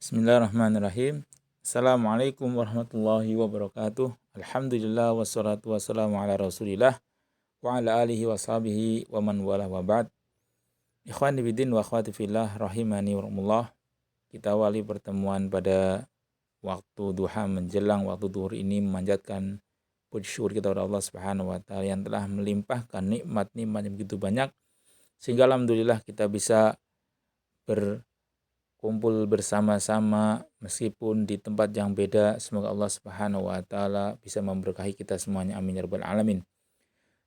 Bismillahirrahmanirrahim. Assalamualaikum warahmatullahi wabarakatuh. Alhamdulillah wassalatu wassalamu ala rasulillah wa ala alihi wa sahbihi wa man wala wa ba'd. Ikhwani bidin wa akhwati fillah rahimani wa rahmatullah. Kita awali pertemuan pada waktu duha menjelang waktu duhur ini memanjatkan puji syukur kita kepada Allah Subhanahu wa taala yang telah melimpahkan nikmat-nikmat yang begitu banyak sehingga alhamdulillah kita bisa kumpul bersama-sama meskipun di tempat yang beda. Semoga Allah Subhanahu wa taala bisa memberkahi kita semuanya, amin ya rabbal alamin.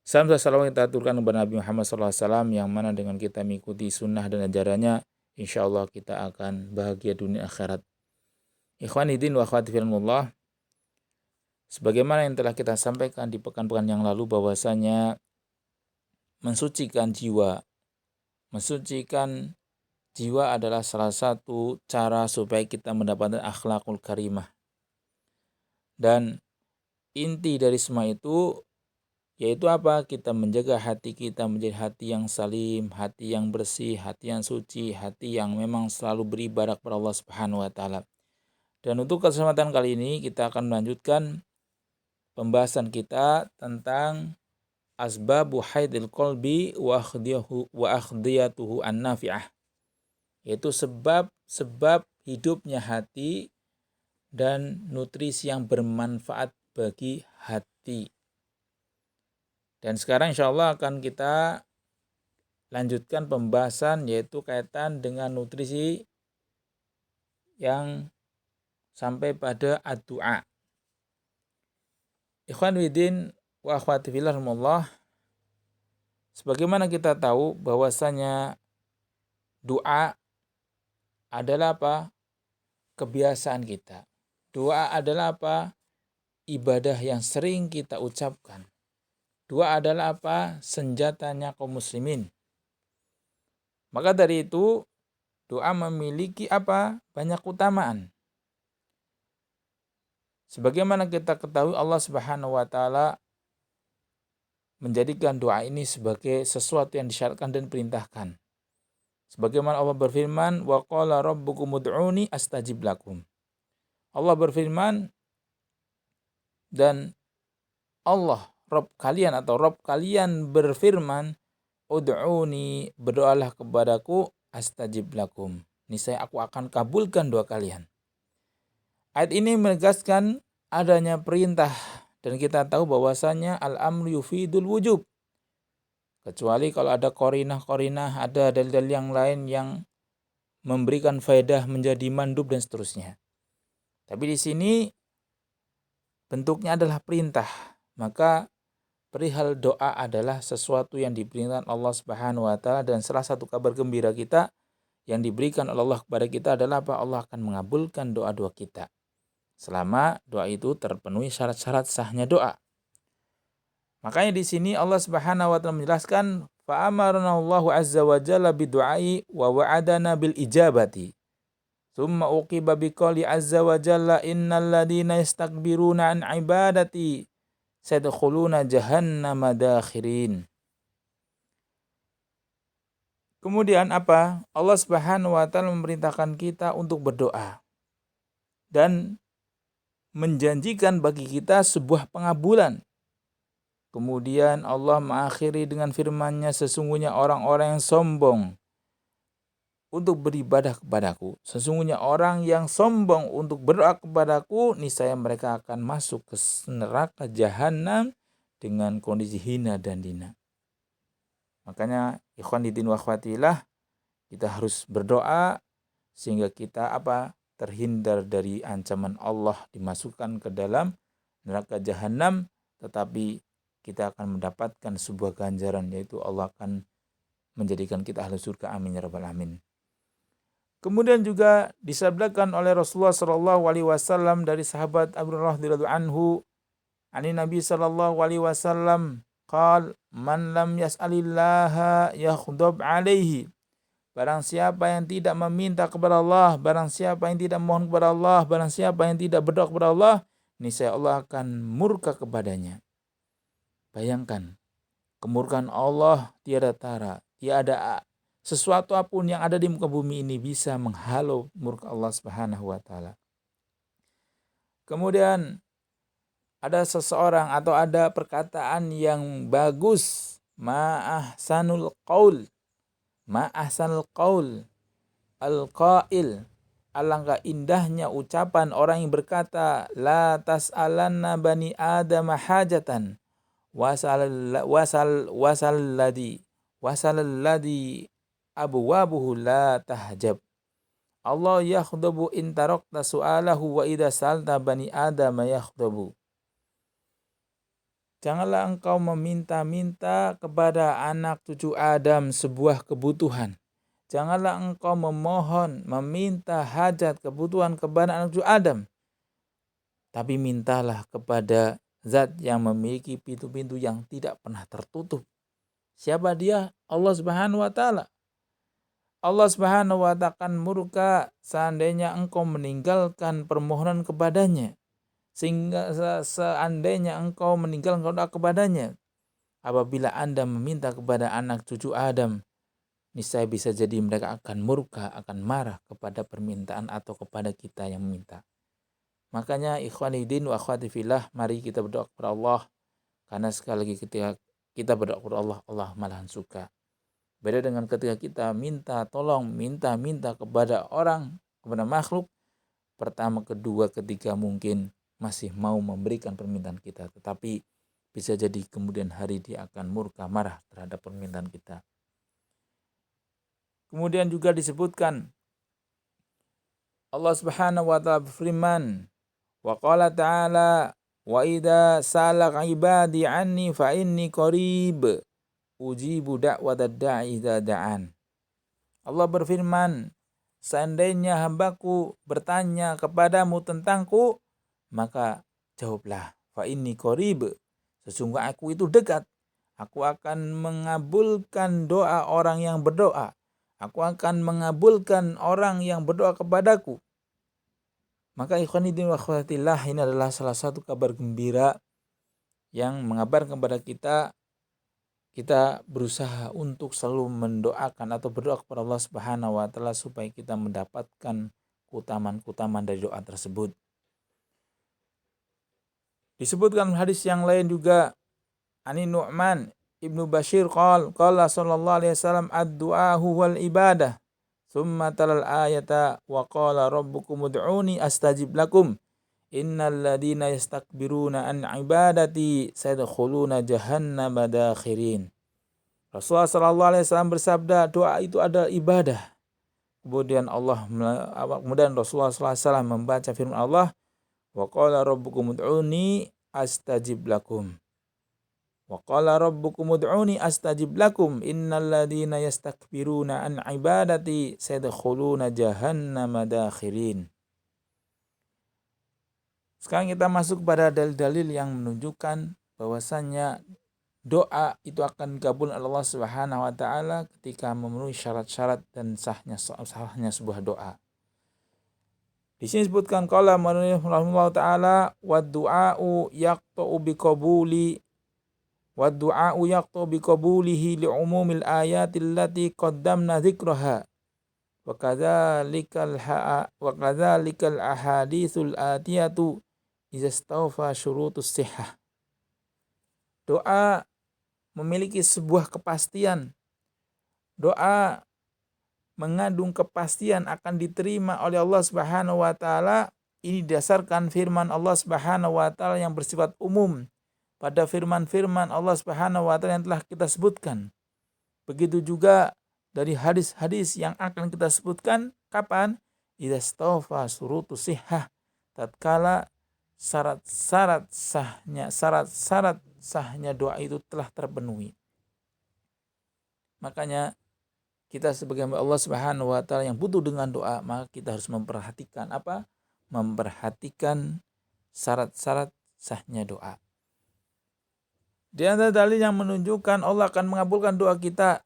Salam dan salawat kita aturkan kepada Nabi Muhammad SAW yang mana dengan kita mengikuti sunnah dan ajarannya, insya Allah kita akan bahagia dunia akhirat. Ikhwanidin wa akhwati fillah, sebagaimana yang telah kita sampaikan di pekan-pekan yang lalu bahwasanya mensucikan jiwa adalah salah satu cara supaya kita mendapatkan akhlakul karimah. Dan inti dari semua itu yaitu apa? Kita menjaga hati kita menjadi hati yang salim, hati yang bersih, hati yang suci, hati yang memang selalu beribadah kepada Allah Subhanahu wa taala. Dan untuk kesempatan kali ini kita akan melanjutkan pembahasan kita tentang asbabu haidil qalbi wa akhdiyatuhu an-nafi'ah. Yaitu sebab hidupnya hati dan nutrisi yang bermanfaat bagi hati. Dan sekarang insya Allah akan kita lanjutkan pembahasan yaitu kaitan dengan nutrisi yang sampai pada ad-du'a. Ikhwan widin wa akhwati fillah rahimahullah, sebagaimana kita tahu bahwasanya doa adalah apa? Kebiasaan kita. Doa adalah apa? Ibadah yang sering kita ucapkan. Doa adalah apa? Senjatanya kaum muslimin. Maka dari itu, doa memiliki apa? Banyak keutamaan. Sebagaimana kita ketahui Allah Subhanahu wa taala menjadikan doa ini sebagai sesuatu yang disyaratkan dan perintahkan. Sebagaimana Allah berfirman, wa qala rabbukum ud'uni astajib lakum. Allah berfirman dan Allah Rabb kalian atau Rabb kalian berfirman, ud'uni, berdoalah kepadaku, astajib lakum. Niscaya aku akan kabulkan doa kalian. Ayat ini menegaskan adanya perintah dan kita tahu bahwasanya al-amru yufidul wujub. Kecuali kalau ada qorinah, ada dalil-dalil yang lain yang memberikan faedah menjadi mandub dan seterusnya. Tapi di sini bentuknya adalah perintah. Maka perihal doa adalah sesuatu yang diperintahkan Allah Subhanahu wa taala, dan salah satu kabar gembira kita yang diberikan oleh Allah kepada kita adalah apa? Allah akan mengabulkan doa-doa kita. Selama doa itu terpenuhi syarat-syarat sahnya doa. Makanya di sini Allah Subhanahu wa taala menjelaskan fa'amarna Allahu azza wa jalla bidu'ai wa wa'adana bil ijabati. Tsumma uqiba biqouli azza wa jalla innal ladina yastakbiruna an ibadati sayadkhuluna jahannama dakhirin. Kemudian apa? Allah Subhanahu wa taala memerintahkan kita untuk berdoa dan menjanjikan bagi kita sebuah pengabulan. Kemudian Allah mengakhiri dengan firman-Nya, sesungguhnya orang-orang yang sombong untuk beribadah kepadaku, sesungguhnya orang yang sombong untuk berdoa kepadaku, niscaya mereka akan masuk ke neraka jahanam dengan kondisi hina dan dina. Makanya ikhwan din wa akhwatillah, kita harus berdoa sehingga kita terhindar dari ancaman Allah dimasukkan ke dalam neraka jahanam, tetapi kita akan mendapatkan sebuah ganjaran, yaitu Allah akan menjadikan kita ahli surga, amin ya rabbal alamin. Kemudian juga disabdakan oleh Rasulullah sallallahu alaihi wasallam dari sahabat Abu Hurairah radhiyallahu anhu, ani Nabi sallallahu alaihi wasallam qal man lam yas'alillaha yakhdab alaihi. Barang siapa yang tidak meminta kepada Allah, barang siapa yang tidak mohon kepada Allah, barang siapa yang tidak berdoa kepada Allah, niscaya Allah akan murka kepadanya. Bayangkan, kemurkaan Allah tiada tara, tiada sesuatu apapun yang ada di muka bumi ini bisa menghalau murka Allah Subhanahu wa taala. Kemudian ada seseorang atau ada perkataan yang bagus, ma'ahsanul qaul, al-qail. Alangkah indahnya ucapan orang yang berkata, la tas'alanna bani adam hajatan wasalladhi abwabuhu la tahjab. Allah yakhdubu in tarakta su'alahu wa idza salta bani adam yakhdubu. Janganlah engkau meminta-minta kepada anak cucu Adam sebuah kebutuhan. Janganlah engkau meminta hajat kebutuhan kepada anak cucu Adam. Tapi mintalah kepada zat yang memiliki pintu-pintu yang tidak pernah tertutup. Siapa dia? Allah Subhanahu wa taala. Allah Subhanahu wa taala akan murka seandainya engkau meninggalkan permohonan kepadanya. Sehingga seandainya engkau meninggalkan doa kepadanya. Apabila Anda meminta kepada anak cucu Adam, niscaya bisa jadi mereka akan murka, akan marah kepada permintaan atau kepada kita yang meminta. Makanya ikhwanidin wa akhwati fillah, mari kita berdoa kepada Allah. Karena sekali lagi ketika kita berdoa kepada Allah, Allah malahan suka. Beda dengan ketika kita minta tolong, minta kepada orang, kepada makhluk. Pertama, kedua, ketiga mungkin masih mau memberikan permintaan kita. Tetapi bisa jadi kemudian hari dia akan murka, marah terhadap permintaan kita. Kemudian juga disebutkan Allah Subhanahu wa taala berfirman, wa qala ta'ala wa idza salaka ibadi anni fa inni qarib ujibu da'watad da'i idza da'an. Allah berfirman, seandainya hambaku bertanya kepadamu tentangku, maka jawablah, fa inni qarib, sesungguhnya aku itu dekat. Aku akan mengabulkan doa orang yang berdoa. Aku akan mengabulkan orang yang berdoa kepadaku. Maka ikhwanidin wa akhwatillah, ini adalah salah satu kabar gembira yang mengabarkan kepada kita berusaha untuk selalu mendoakan atau berdoa kepada Allah Subhanahu wa taala supaya kita mendapatkan keutamaan dari doa tersebut. Disebutkan hadis yang lain juga, Ani Nu'man Ibnu Bashir qala sallallahu alaihi wasallam ad-du'a huwal ibadah. Tsumma talal ayata wa qala rabbukum ud'uni astajib lakum. Innal ladina yastakbiruna an ibadati sayadkhuluna jahannama dakhirin. Rasulullah sallallahu alaihi wasallam bersabda, doa itu adalah ibadah. Kemudian Rasulullah sallallahu alaihi wasallam membaca firman Allah, wa qala rabbukum ud'uni astajib lakum. Wa qala rabbukum ud'uni astajib lakum innal ladina yastakbiruna an ibadati sayadkhuluna jahannama dakhirin. Sekarang kita masuk pada dalil-dalil yang menunjukkan bahwasannya doa itu akan dikabulkan Allah Subhanahu wa taala ketika memenuhi syarat-syarat dan sahnya sebuah doa. Di sini disebutkan qala rahimahullah taala wa du'a'u yaqta'u biqabulihi li'umumil ayatil lati qaddamna dzikraha wa kadzalikal ahaditsul atiyatu idza istawfa syurutus sihhah. Doa memiliki sebuah kepastian. Doa mengandung kepastian akan diterima oleh Allah Subhanahu wa taala. Ini didasarkan firman Allah Subhanahu wa taala yang bersifat umum pada firman-firman Allah Subhanahu wa taala yang telah kita sebutkan. Begitu juga dari hadis-hadis yang akan kita sebutkan kapan? Idza stawfa syurutus sihhah, tatkala syarat-syarat sahnya doa itu telah terpenuhi. Makanya kita sebagai Allah Subhanahu wa taala yang butuh dengan doa, maka kita harus memperhatikan apa? Memperhatikan syarat-syarat sahnya doa. Di antara dalil yang menunjukkan Allah akan mengabulkan doa kita,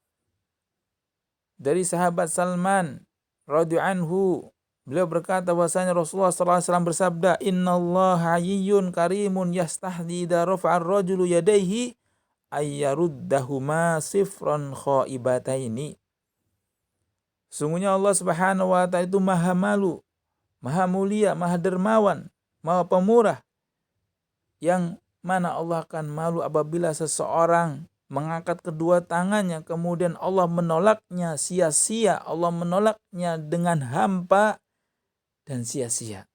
dari sahabat Salman radhiyallahu anhu, beliau berkata bahwasanya Rasulullah SAW bersabda, innallaha hayyun karimun yastahdi idza rafa'ar rajulu yadayhi ayyaruddahuma sifran khaibataini. Sungguhnya Allah Subhanahu wa ta'ala itu maha malu, maha mulia, maha dermawan, maha pemurah, yang mana Allah akan malu apabila seseorang mengangkat kedua tangannya kemudian Allah menolaknya sia-sia, Allah menolaknya dengan hampa dan sia-sia.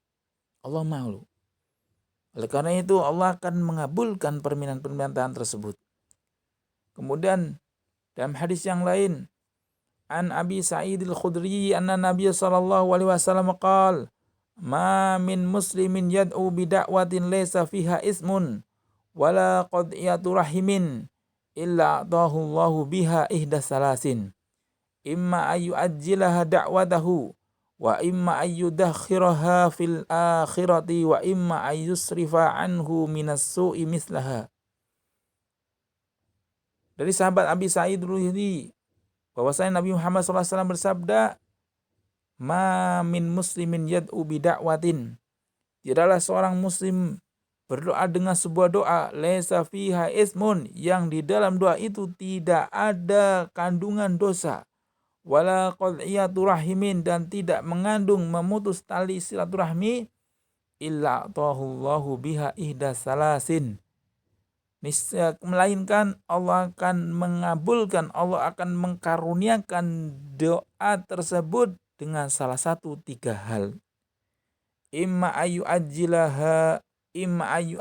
Allah malu. Oleh karena itu Allah akan mengabulkan permintaan-permintaan tersebut. Kemudian dalam hadis yang lain, an Abi Sa'id al-Khudri anna Nabiy sallallahu alaihi wasallam qala ma min muslimin yad'u bi da'watin laysa fiha ismun wala qad'iyatu rahimin illa atahu Allahu biha ihdas salasin imma ayu ajjilaha da'watahu wa imma ayyudakhiraha fil akhirati wa imma ayyusrifa anhu minas su'i mislaha. Dari sahabat Abi Sa'id al-Khudri bahwasanya Nabi Muhammad SAW bersabda, ma min muslimin yad'u bida'watin, tidaklah seorang muslim berdoa dengan sebuah doa laisa fiha ismun, yang di dalam doa itu tidak ada kandungan dosa, wala qad'iyatu rahimin, dan tidak mengandung memutus tali silaturahmi, illa atahullahu biha ihdas salasin, melainkan Allah akan mengabulkan, Allah akan mengkaruniakan doa tersebut dengan salah satu 3 hal. Imma ayu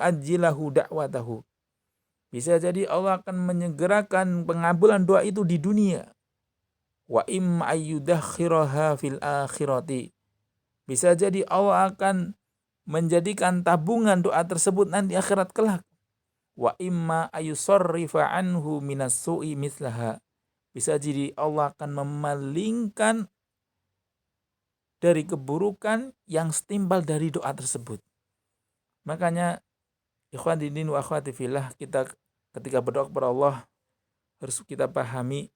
ajjilahu da'watahu. Bisa jadi Allah akan menyegerakan pengabulan doa itu di dunia. Wa imma ayyudakhiraha fil akhirati. Bisa jadi Allah akan menjadikan tabungan doa tersebut nanti akhirat kelak. Wa imma ayusarrifa anhu minas su'i mislaha. Bisa jadi Allah akan memalingkan dari keburukan yang setimbal dari doa tersebut. Makanya ikhwan din wa akhwati fillah, kita ketika berdoa kepada Allah harus kita pahami,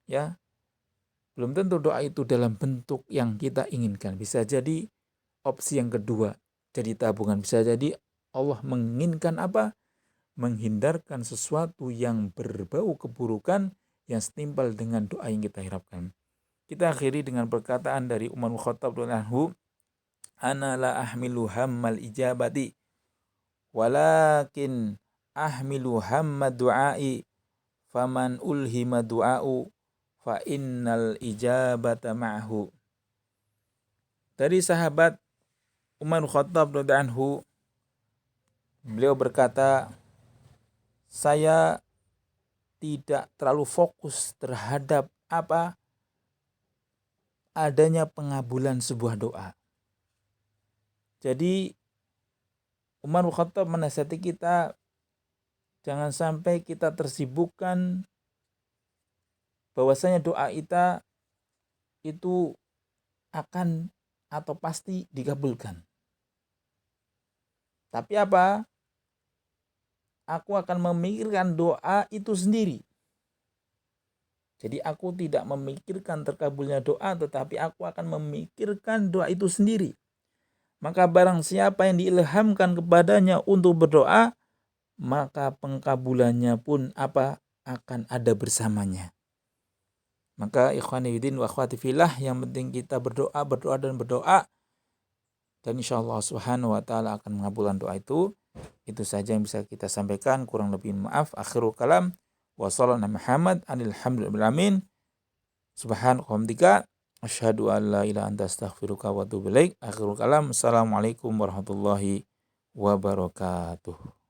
ya, belum tentu doa itu dalam bentuk yang kita inginkan. Bisa jadi opsi yang kedua, jadi tabungan. Bisa jadi Allah menginginkan apa? Menghindarkan sesuatu yang berbau keburukan yang setimpal dengan doa yang kita harapkan. Kita akhiri dengan perkataan dari Umar bin Khattab radhiyallahu anhu, ana la ahmilu hammal ijabati walakin ahmilu hamma du'ai faman ulhima du'au fa innal ijabata ma'hu. Dari sahabat Umar bin Khattab radhiyallahu anhu, beliau berkata, saya tidak terlalu fokus terhadap apa adanya pengabulan sebuah doa. Jadi Umar bin Khattab menasihati kita, jangan sampai kita tersibukkan bahwasanya doa kita itu akan atau pasti dikabulkan. Tapi apa? Aku akan memikirkan doa itu sendiri. Jadi aku tidak memikirkan terkabulnya doa, tetapi aku akan memikirkan doa itu sendiri. Maka barang siapa yang diilhamkan kepadanya untuk berdoa, maka pengkabulannya pun apa? Akan ada bersamanya. Maka ikhwani fillah wa akhwati fillah, yang penting kita berdoa dan berdoa. Dan insyaallah subhanahu wa ta'ala akan mengabulkan doa itu. Itu saja yang bisa kita sampaikan, kurang lebih maaf. Akhirul kalam wa sallallahu Muhammad anil hamdulillah amin. Subhanallah, asyhadu an la ilaha anta astaghfiruka wa atubu ilaik. Akhirul kalam. Assalamualaikum warahmatullahi wabarakatuh.